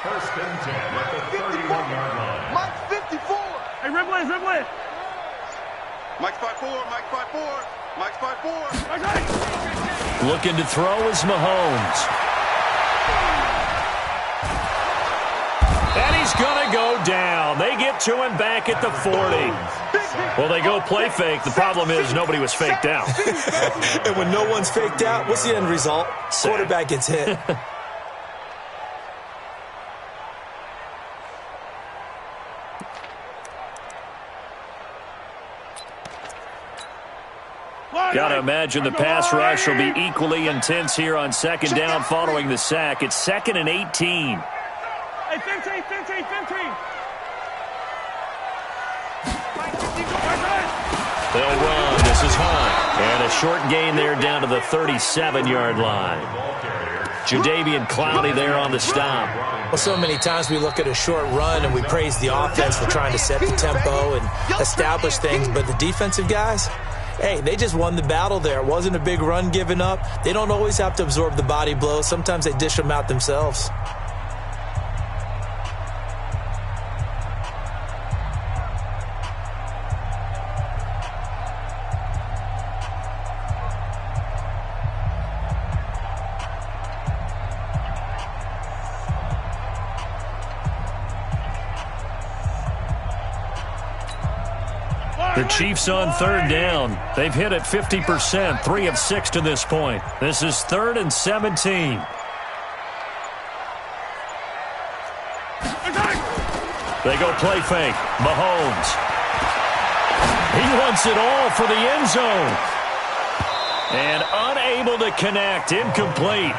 Speaker 4: 1st and 10 at the 31-yard line. Mike's 54. Hey, Ripley. Mike's 5'4", Mike's 5'4", Mike's 5'4".
Speaker 2: Looking to throw is Mahomes. And he's going to go down. They get to him back at the 40. Well, they go play fake. The problem is nobody was faked out.
Speaker 5: And when no one's faked out, what's the end result? Quarterback gets hit.
Speaker 2: Got to imagine the pass rush will be equally intense here on second down following the sack. It's 2nd and 18.
Speaker 4: Hey, 15.
Speaker 2: They'll run. This is Hunt. And a short gain there down to the 37-yard line. Jadeveon Clowney there on the stop.
Speaker 5: Well, so many times we look at a short run and we praise the offense for trying to set the tempo and establish things, but the defensive guys, hey, they just won the battle there. It wasn't a big run given up. They don't always have to absorb the body blows. Sometimes they dish them out themselves.
Speaker 2: The Chiefs on 3rd down. They've hit it 50%, 3 of 6 to this point. This is 3rd and 17. They go play fake. Mahomes. He wants it all for the end zone. And unable to connect. Incomplete.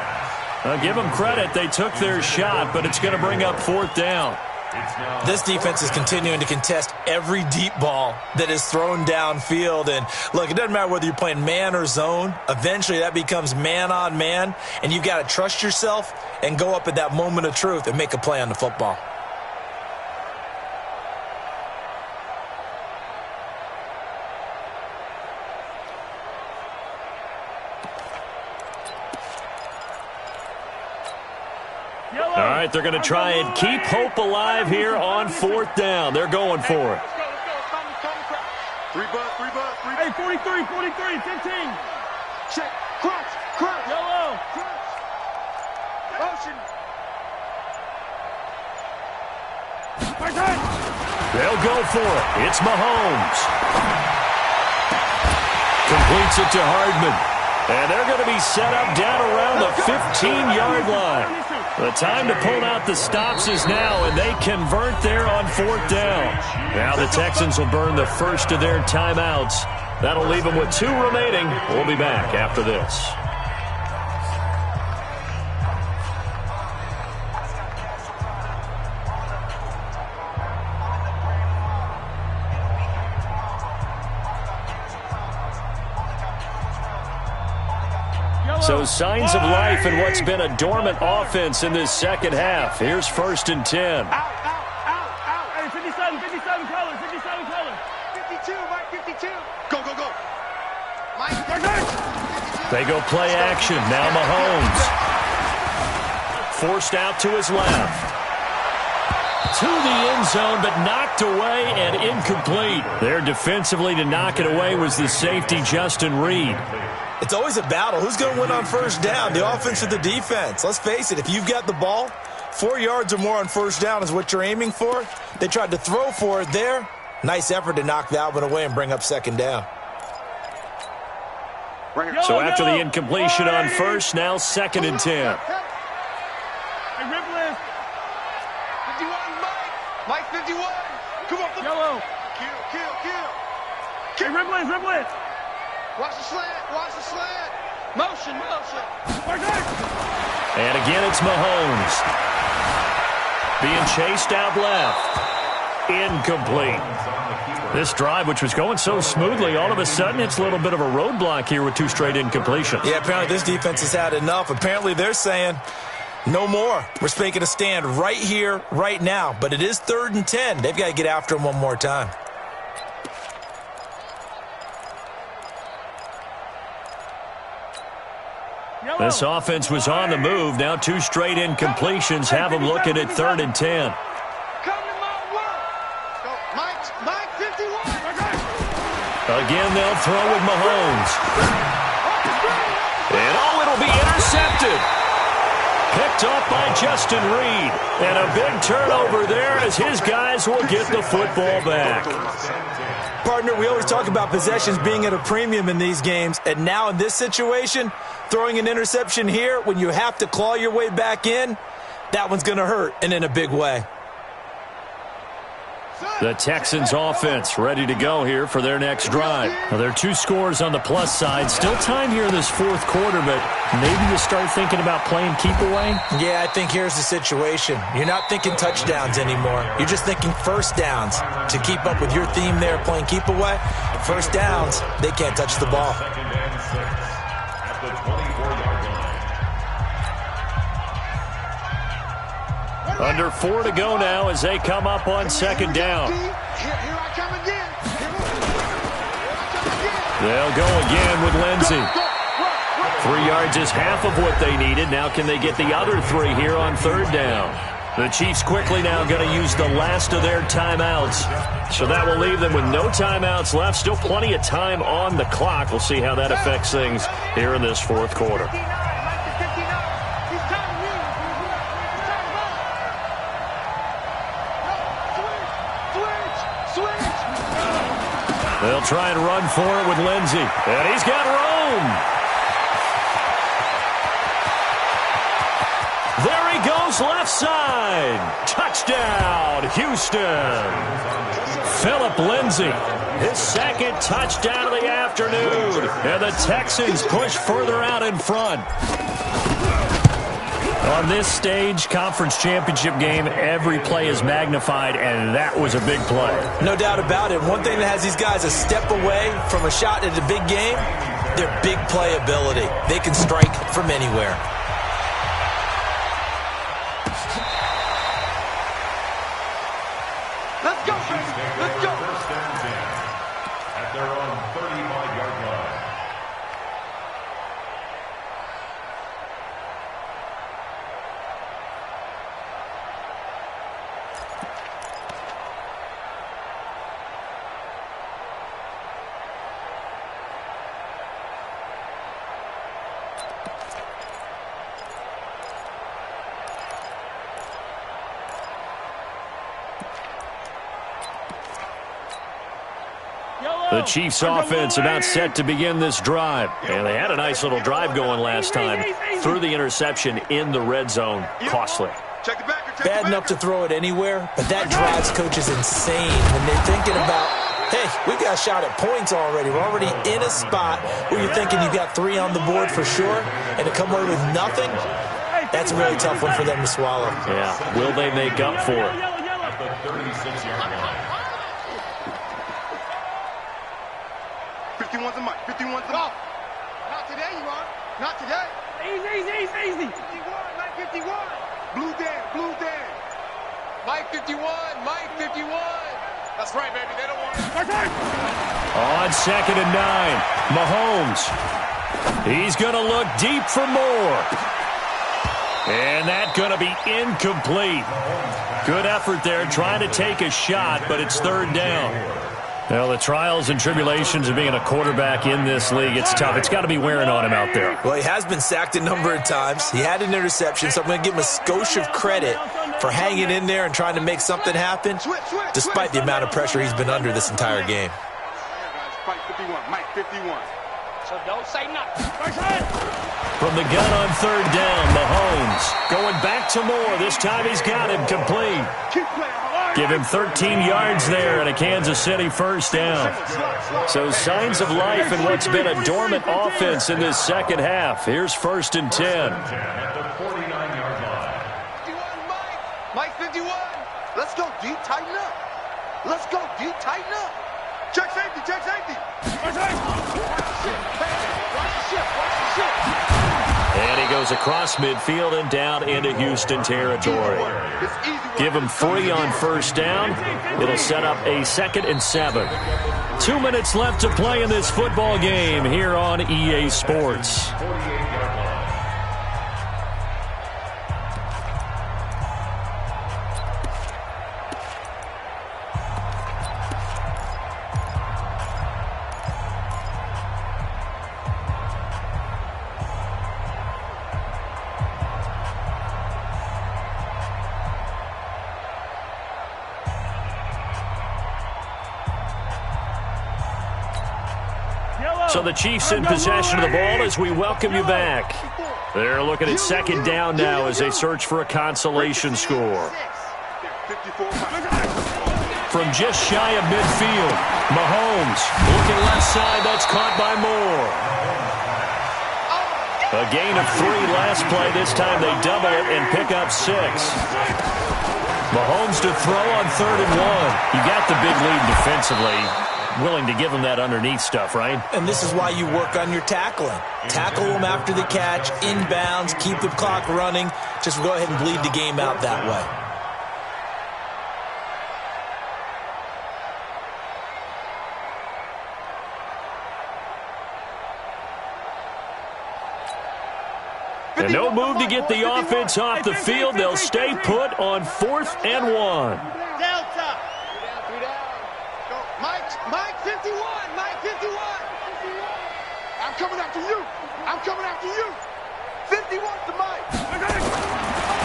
Speaker 2: I'll give them credit. They took their shot, but it's going to bring up 4th down.
Speaker 5: This defense is continuing to contest every deep ball that is thrown downfield. And, look, it doesn't matter whether you're playing man or zone. Eventually that becomes man on man, and you've got to trust yourself and go up at that moment of truth and make a play on the football.
Speaker 2: All right, they're going to try and keep hope alive here on 4th down. They're going for it.
Speaker 4: Let's go. Three bus. Hey, 43, 15. Check. Crunch. Yellow. Crunch. Motion.
Speaker 2: They'll go for it. It's Mahomes. Completes it to Hardman. And they're going to be set up down around the 15-yard line. The time to pull out the stops is now, and they convert there on 4th down. Now the Texans will burn the first of their timeouts. That'll leave them with 2 remaining. We'll be back after this. So signs of life in what's been a dormant offense in this second half. Here's 1st and 10.
Speaker 4: Out. Hey, 57 colors. 52, Mike, 52. Go. Mike,
Speaker 2: They go play action. Now Mahomes. Forced out to his left. To the end zone, but knocked away and incomplete. There defensively to knock it away was the safety, Justin Reed.
Speaker 5: It's always a battle. Who's going to win on 1st down, the offense or the defense? Let's face it, if you've got the ball, 4 yards or more on 1st down is what you're aiming for. They tried to throw for it there. Nice effort to knock that one away and bring up 2nd down.
Speaker 2: So after the incompletion on 1st, now 2nd and 10.
Speaker 4: Hey, Ripley. 51, Mike, 51. Come on. Yellow. Kill. Hey, Ripley. Watch the slant. Motion.
Speaker 2: And again, it's Mahomes. Being chased out left. Incomplete. This drive, which was going so smoothly, all of a sudden it's a little bit of a roadblock here with 2 straight incompletions.
Speaker 5: Yeah, apparently this defense has had enough. Apparently they're saying, no more. We're making a stand right here, right now. But it is 3rd and 10. They've got to get after him one more time.
Speaker 2: This offense was on the move. Now 2 straight incompletions have them looking at 3rd and 10.
Speaker 4: Come to my work. Mike, 51.
Speaker 2: Again, they'll throw with Mahomes. And it'll be intercepted. Picked off by Justin Reed. And a big turnover there as his guys will get the football back.
Speaker 5: Partner, we always talk about possessions being at a premium in these games. And now in this situation, throwing an interception here when you have to claw your way back in, that one's going to hurt, and in a big way.
Speaker 2: The Texans offense ready to go here for their next drive. Now, there are 2 scores on the plus side. Still time here in this fourth quarter, but maybe you start thinking about playing keep away?
Speaker 5: Yeah, I think here's the situation. You're not thinking touchdowns anymore. You're just thinking first downs. To keep up with your theme there, playing keep away, first downs, they can't touch the ball.
Speaker 3: Second and 6 at the 24-yard line.
Speaker 2: Under 4 to go now as they come up on second down.
Speaker 4: Here I come again.
Speaker 2: They'll go again with Lindsey. 3 yards is half of what they needed. Now can they get the other 3 here on third down? The Chiefs quickly now going to use the last of their timeouts. So that will leave them with no timeouts left. Still plenty of time on the clock. We'll see how that affects things here in this fourth quarter. They'll try and run for it with Lindsey. And he's got room. There he goes left side. Touchdown, Houston. Phillip Lindsey, his second touchdown of the afternoon. And the Texans push further out in front. On this stage, conference championship game, every play is magnified, and that was a big play.
Speaker 5: No doubt about it. One thing that has these guys a step away from a shot at a big game, their big play ability. They can strike from anywhere.
Speaker 4: Let's go, baby. Let's go.
Speaker 3: First and 10 at their own 35-yard line.
Speaker 2: The Chiefs offense about set to begin this drive. And they had a nice little drive going last time. Threw the interception in the red zone. Costly.
Speaker 5: Bad enough to throw it anywhere, but that drives coaches insane when they're thinking about, hey, we've got a shot at points already. We're already in a spot where you're thinking you've got 3 on the board for sure, and to come away with nothing, that's a really tough one for them to swallow.
Speaker 2: Yeah, will they make up for it?
Speaker 3: At the 36-yard line.
Speaker 4: 51's a mic. 51's a mic. Not today, you are. Not today. Easy. 51, Mike 51. Blue Dan. Mike 51. That's right, baby. They don't want it.
Speaker 2: On second and 9, Mahomes. He's going to look deep for more. And that's going to be incomplete. Good effort there trying to take a shot, but it's third down. Well, the trials and tribulations of being a quarterback in this league, it's tough. It's got to be wearing on him out there.
Speaker 5: Well, he has been sacked a number of times. He had an interception, so I'm going to give him a skosh of credit for hanging in there and trying to make something happen, despite the amount of pressure he's been under this entire game.
Speaker 4: Mike 51.
Speaker 6: So don't say nothing.
Speaker 2: From the gun on third down, Mahomes going back to Moore. This time he's got him complete. Give him 13 yards there and a Kansas City first down. So signs of life in what's been a dormant offense in this second half. Here's first and 10.
Speaker 3: At the 49-yard line.
Speaker 4: 51, Mike 51. Let's go deep, tighten up. Let's go deep, tighten up. Check safety. Watch the ship.
Speaker 2: And he goes across midfield and down into Houston territory. Give him 3 on first down. It'll set up a 2nd and 7. 2 minutes left to play in this football game here on EA Sports.
Speaker 3: 48-yard line.
Speaker 2: So the Chiefs in possession of the ball as we welcome you back. They're looking at second down now as they search for a consolation score. From just shy of midfield, Mahomes looking left side. That's caught by Moore. A gain of 3 last play. This time they double it and pick up 6. Mahomes to throw on 3rd and 1. You got the big lead defensively. Willing to give him that underneath stuff, right?
Speaker 5: And this is why you work on your tackling. Tackle them after the catch, inbounds, keep the clock running. Just go ahead and bleed the game out that way.
Speaker 2: And no move to get the offense off the field. They'll stay put on 4th and 1.
Speaker 4: Delta. 3 down. Go. Mike 51. Mike 51. I'm coming after you. I'm coming after you. 51 to Mike.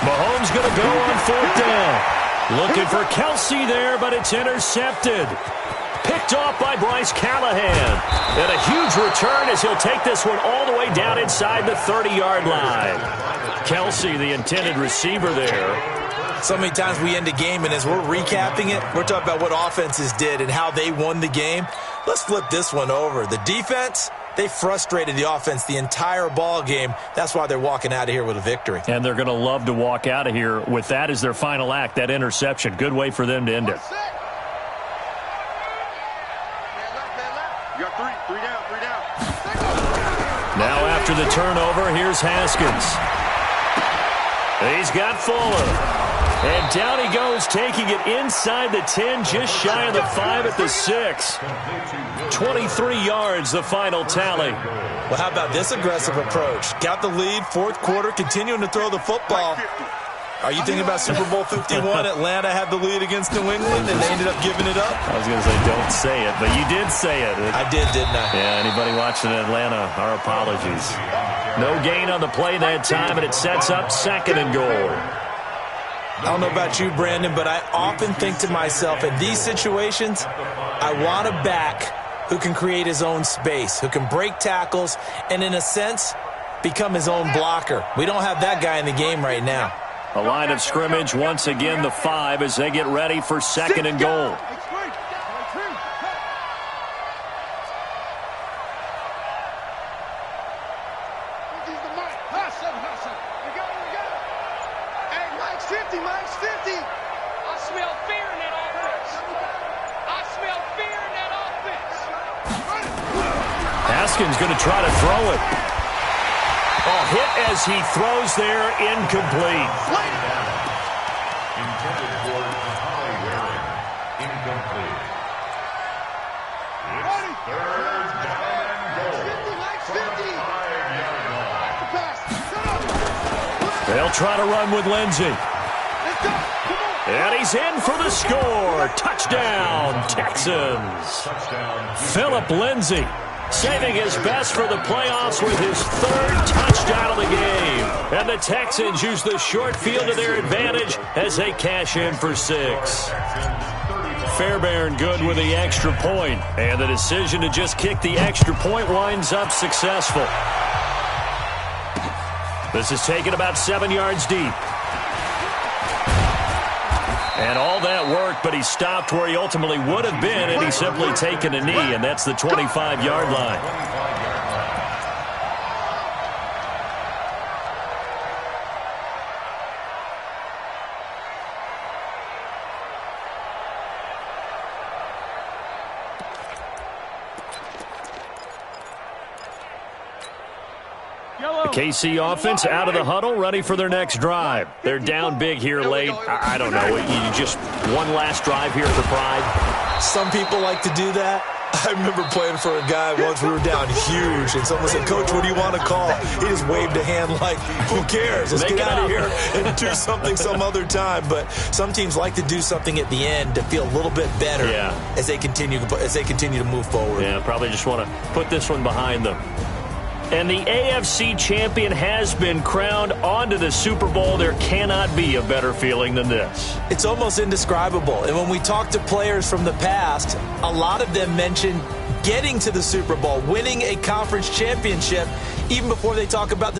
Speaker 2: Mahomes going to go on 4th down. Looking for Kelsey there, but it's intercepted. Picked off by Bryce Callahan. And a huge return as he'll take this one all the way down inside the 30-yard line. Kelsey, the intended receiver there.
Speaker 5: So many times we end a game, and as we're recapping it, we're talking about what offenses did and how they won the game. Let's flip this one over. The defense, they frustrated the offense the entire ball game. That's why they're walking out of here with a victory.
Speaker 2: And they're going to love to walk out of here with that as their final act, that interception. Good way for them to end it.
Speaker 4: You got 3 down.
Speaker 2: Now after the turnover, here's Haskins. He's got Fuller. And down he goes, taking it inside the 10, just shy of the 5 at the 6. 23 yards, the final tally.
Speaker 5: Well, how about this aggressive approach? Got the lead, 4th quarter, continuing to throw the football. Are you thinking about Super Bowl 51? Atlanta had the lead against New England, and they ended up giving it up?
Speaker 2: I was going to say, don't say it, but you did say it.
Speaker 5: I did, didn't I?
Speaker 2: Yeah, anybody watching Atlanta, our apologies. No gain on the play that time, and it sets up 2nd and goal.
Speaker 5: I don't know about you, Brandon, but I often think to myself, in these situations, I want a back who can create his own space, who can break tackles, and in a sense, become his own blocker. We don't have that guy in the game right now.
Speaker 2: A line of scrimmage, once again the 5 as they get ready for 2nd and goal.
Speaker 4: Mike's 50. I smell fear in that offense.
Speaker 2: Haskins going to try to throw it. Oh, hit as he throws there, incomplete.
Speaker 3: Intended for Holly Waring. Incomplete. It's 3rd down and goal. From the 5-yard line.
Speaker 2: They'll try to run with Lindsey. And he's in for the score. Touchdown, Texans.
Speaker 3: Touchdown.
Speaker 2: Philip Lindsey saving his best for the playoffs with his 3rd touchdown of the game. And the Texans use the short field to their advantage as they cash in for 6. Fairbairn good with the extra point. And the decision to just kick the extra point winds up successful. This is taken about 7 yards deep. And all that worked, but he stopped where he ultimately would have been, and he's simply taken a knee, and that's the 25-yard line. The KC offense out of the huddle, ready for their next drive. They're down big here late. I don't know. You just one last drive here for pride.
Speaker 5: Some people like to do that. I remember playing for a guy once. We were down huge, and someone said, "Coach, what do you want to call?" He just waved a hand like, "Who cares? Let's get out of here and do something some other time." But some teams like to do something at the end to feel a little bit better as they continue to move forward.
Speaker 2: Yeah, probably just want to put this one behind them. And the AFC champion has been crowned onto the Super Bowl. There cannot be a better feeling than this.
Speaker 5: It's almost indescribable. And when we talk to players from the past, a lot of them mention getting to the Super Bowl, winning a conference championship, even before they talk about the